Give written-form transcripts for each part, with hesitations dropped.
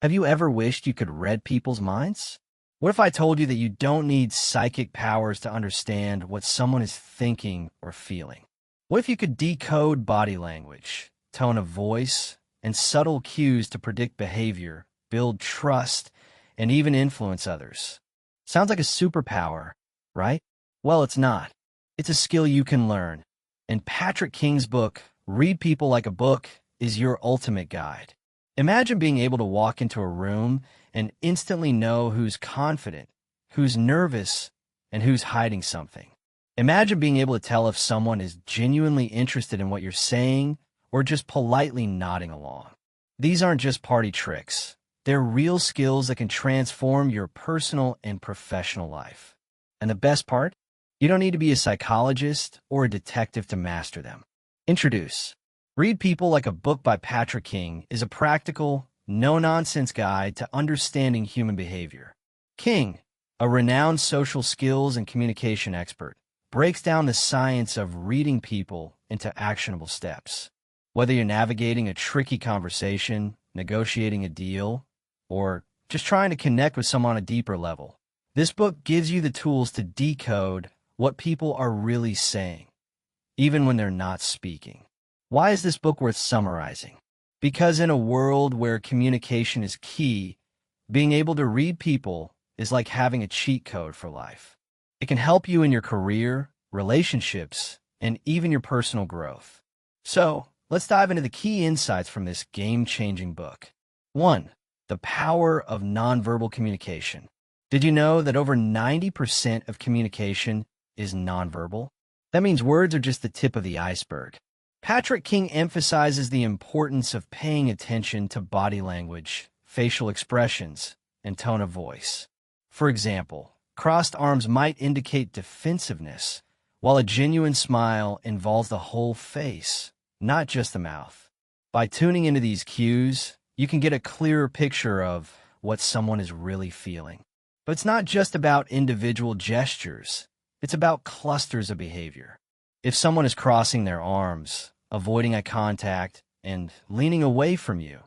Have you ever wished you could read people's minds? What if I told you that you don't need psychic powers to understand what someone is thinking or feeling? What if you could decode body language, tone of voice, and subtle cues to predict behavior, build trust, and even influence others? Sounds like a superpower, right? Well, it's not. It's a skill you can learn. And Patrick King's book, Read People Like a Book, is your ultimate guide. Imagine being able to walk into a room and instantly know who's confident, who's nervous, and who's hiding something. Imagine being able to tell if someone is genuinely interested in what you're saying or just politely nodding along. These aren't just party tricks. They're real skills that can transform your personal and professional life. And the best part? You don't need to be a psychologist or a detective to master them. Introduce Read People Like a Book by Patrick King is a practical, no-nonsense guide to understanding human behavior. King, a renowned social skills and communication expert, breaks down the science of reading people into actionable steps. Whether you're navigating a tricky conversation, negotiating a deal, or just trying to connect with someone on a deeper level, this book gives you the tools to decode what people are really saying, even when they're not speaking. Why is this book worth summarizing? Because in a world where communication is key, being able to read people is like having a cheat code for life. It can help you in your career, relationships, and even your personal growth. So, let's dive into the key insights from this game-changing book. 1. The power of nonverbal communication. Did you know that over 90% of communication is nonverbal? That means words are just the tip of the iceberg. Patrick King emphasizes the importance of paying attention to body language, facial expressions, and tone of voice. For example, crossed arms might indicate defensiveness, while a genuine smile involves the whole face, not just the mouth. By tuning into these cues, you can get a clearer picture of what someone is really feeling. But it's not just about individual gestures. It's about clusters of behavior. If someone is crossing their arms, avoiding eye contact, and leaning away from you,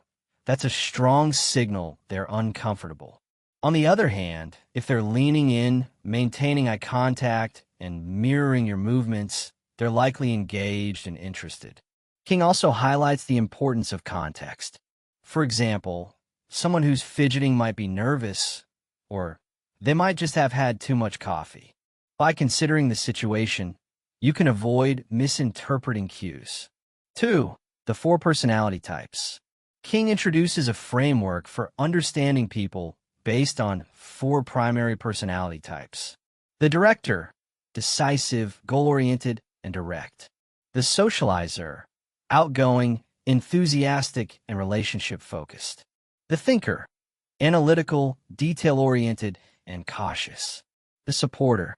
that's a strong signal they're uncomfortable. On the other hand, if they're leaning in, maintaining eye contact, and mirroring your movements, they're likely engaged and interested. King also highlights the importance of context. For example, someone who's fidgeting might be nervous, or they might just have had too much coffee. By considering the situation, you can avoid misinterpreting cues. 2. The 4 personality types. King introduces a framework for understanding people based on 4 primary personality types. The director, decisive, goal-oriented, and direct. The socializer, outgoing, enthusiastic, and relationship-focused. The thinker, analytical, detail-oriented, and cautious. The supporter,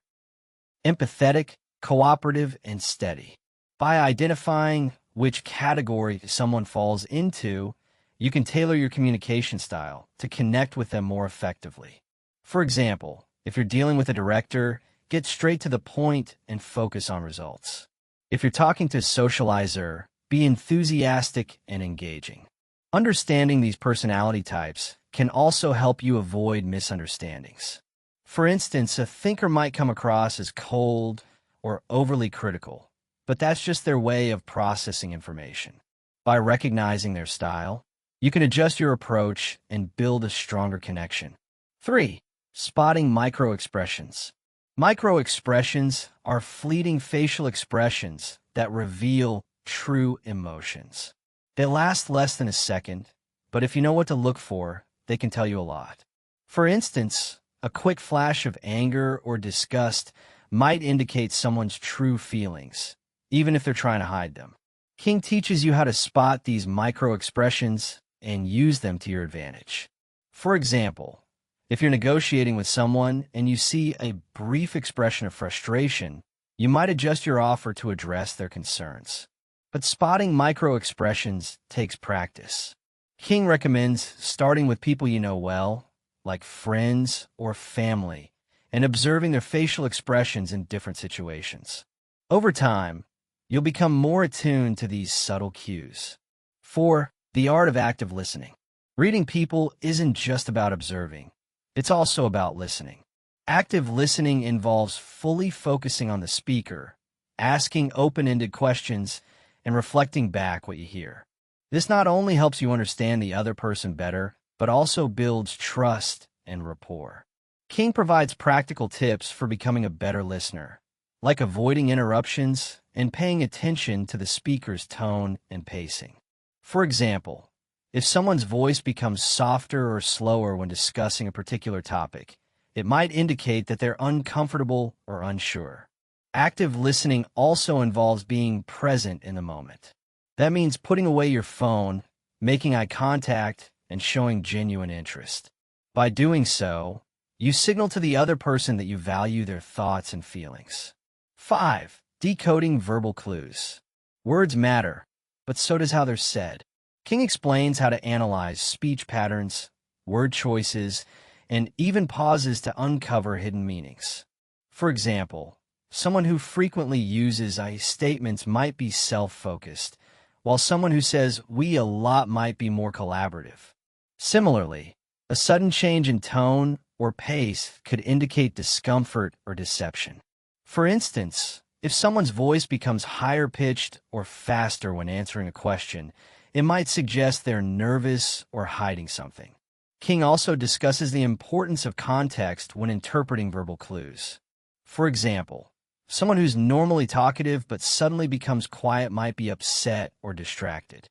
empathetic, cooperative, and steady. By identifying which category someone falls into, you can tailor your communication style to connect with them more effectively. For example, if you're dealing with a director, get straight to the point and focus on results. If you're talking to a socializer, be enthusiastic and engaging. Understanding these personality types can also help you avoid misunderstandings. For instance, a thinker might come across as cold or overly critical, but that's just their way of processing information. By recognizing their style, you can adjust your approach and build a stronger connection. 3. Spotting micro-expressions. Micro-expressions are fleeting facial expressions that reveal true emotions. They last less than a second, but if you know what to look for, they can tell you a lot. For instance, a quick flash of anger or disgust might indicate someone's true feelings, even if they're trying to hide them. King teaches you how to spot these micro-expressions and use them to your advantage. For example, if you're negotiating with someone and you see a brief expression of frustration, you might adjust your offer to address their concerns. But spotting micro-expressions takes practice. King recommends starting with people you know well, like friends or family, and observing their facial expressions in different situations. Over time, you'll become more attuned to these subtle cues. 4. The art of active listening. Reading people isn't just about observing. It's also about listening. Active listening involves fully focusing on the speaker, asking open-ended questions, and reflecting back what you hear. This not only helps you understand the other person better, but also builds trust and rapport. King provides practical tips for becoming a better listener, like avoiding interruptions and paying attention to the speaker's tone and pacing. For example, if someone's voice becomes softer or slower when discussing a particular topic, it might indicate that they're uncomfortable or unsure. Active listening also involves being present in the moment. That means putting away your phone, making eye contact, and showing genuine interest. By doing so, you signal to the other person that you value their thoughts and feelings. 5. Decoding verbal clues. Words matter, but so does how they're said. King explains how to analyze speech patterns, word choices, and even pauses to uncover hidden meanings. For example, someone who frequently uses I statements might be self-focused, while someone who says we a lot might be more collaborative. Similarly, a sudden change in tone or pace could indicate discomfort or deception. For instance, if someone's voice becomes higher-pitched or faster when answering a question, it might suggest they're nervous or hiding something. King also discusses the importance of context when interpreting verbal clues. For example, someone who's normally talkative but suddenly becomes quiet might be upset or distracted.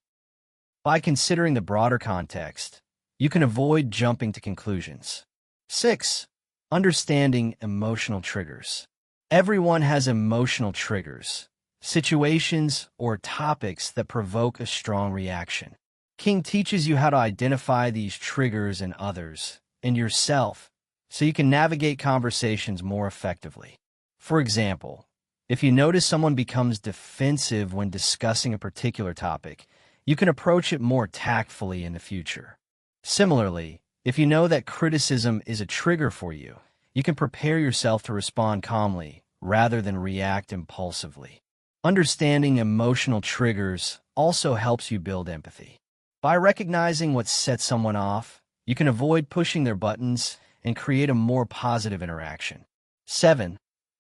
By considering the broader context, you can avoid jumping to conclusions. 6. Understanding emotional triggers. Everyone has emotional triggers, situations or topics that provoke a strong reaction. King teaches you how to identify these triggers in others and yourself so you can navigate conversations more effectively. For example, if you notice someone becomes defensive when discussing a particular topic, you can approach it more tactfully in the future. Similarly, if you know that criticism is a trigger for you, you can prepare yourself to respond calmly rather than react impulsively. Understanding emotional triggers also helps you build empathy. By recognizing what sets someone off, you can avoid pushing their buttons and create a more positive interaction. 7.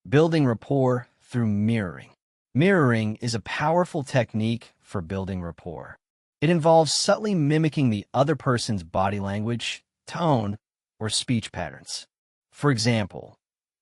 Building rapport through mirroring. Mirroring is a powerful technique for building rapport. It involves subtly mimicking the other person's body language, tone, or speech patterns. For example,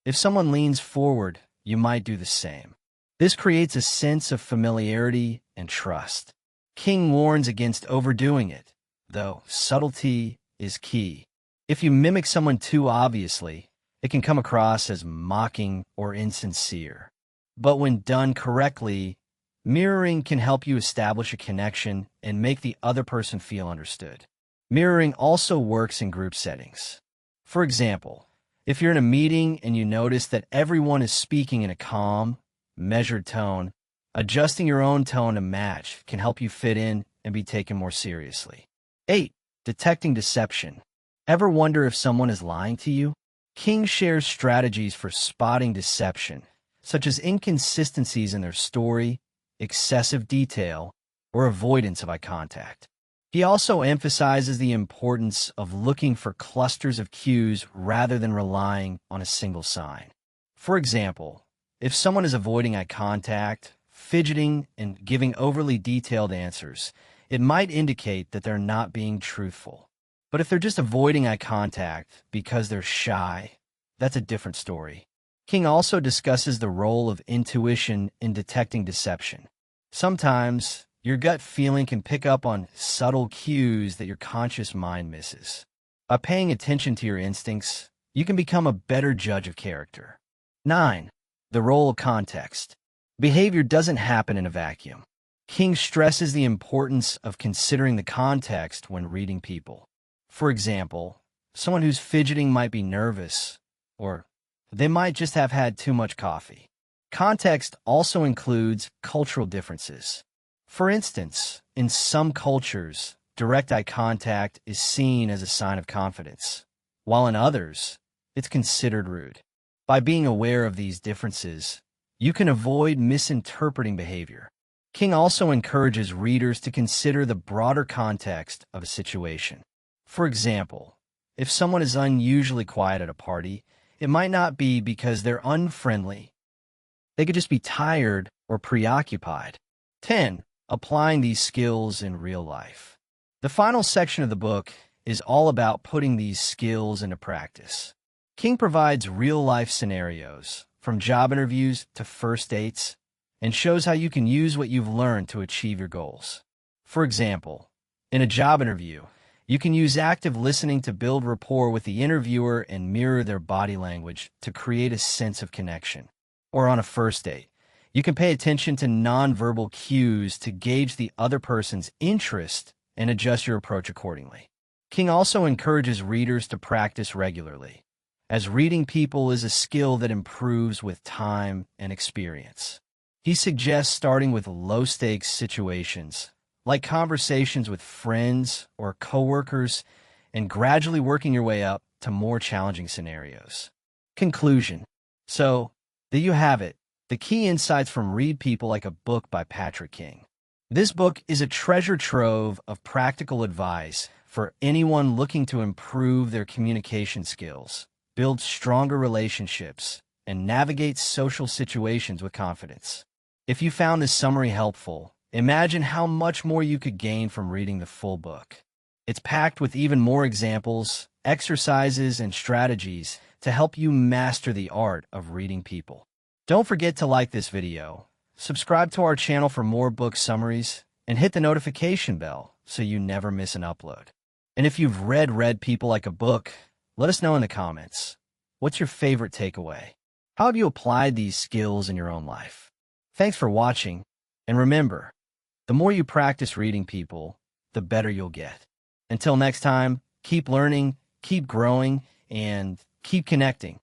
if someone leans forward, you might do the same. This creates a sense of familiarity and trust. King warns against overdoing it, though subtlety is key. If you mimic someone too obviously, it can come across as mocking or insincere. But when done correctly, mirroring can help you establish a connection and make the other person feel understood. Mirroring also works in group settings. For example, if you're in a meeting and you notice that everyone is speaking in a calm, measured tone, adjusting your own tone to match can help you fit in and be taken more seriously. 8. Detecting deception. Ever wonder if someone is lying to you? King shares strategies for spotting deception, such as inconsistencies in their story, excessive detail, or avoidance of eye contact. He also emphasizes the importance of looking for clusters of cues rather than relying on a single sign. For example, if someone is avoiding eye contact, fidgeting, and giving overly detailed answers, it might indicate that they're not being truthful. But if they're just avoiding eye contact because they're shy, that's a different story. King also discusses the role of intuition in detecting deception. Sometimes, your gut feeling can pick up on subtle cues that your conscious mind misses. By paying attention to your instincts, you can become a better judge of character. 9. The role of context. Behavior doesn't happen in a vacuum. King stresses the importance of considering the context when reading people. For example, someone who's fidgeting might be nervous, or they might just have had too much coffee. Context also includes cultural differences. For instance, in some cultures, direct eye contact is seen as a sign of confidence, while in others, it's considered rude. By being aware of these differences, you can avoid misinterpreting behavior. King also encourages readers to consider the broader context of a situation. For example, if someone is unusually quiet at a party, it might not be because they're unfriendly. They could just be tired or preoccupied. 10. Applying these skills in real life. The final section of the book is all about putting these skills into practice. King provides real-life scenarios, from job interviews to first dates, and shows how you can use what you've learned to achieve your goals. For example, in a job interview, you can use active listening to build rapport with the interviewer and mirror their body language to create a sense of connection. Or on a first date, you can pay attention to nonverbal cues to gauge the other person's interest and adjust your approach accordingly. King also encourages readers to practice regularly, as reading people is a skill that improves with time and experience. He suggests starting with low-stakes situations, like conversations with friends or coworkers, and gradually working your way up to more challenging scenarios. Conclusion. So, there you have it, the key insights from Read People Like a Book by Patrick King. This book is a treasure trove of practical advice for anyone looking to improve their communication skills, build stronger relationships, and navigate social situations with confidence. If you found this summary helpful, imagine how much more you could gain from reading the full book. It's packed with even more examples, exercises, and strategies to help you master the art of reading people. Don't forget to like this video, subscribe to our channel for more book summaries, and hit the notification bell so you never miss an upload. And if you've read People Like a Book, let us know in the comments. What's your favorite takeaway? How have you applied these skills in your own life? Thanks for watching, and remember, the more you practice reading people, the better you'll get. Until next time, keep learning, keep growing, and keep connecting.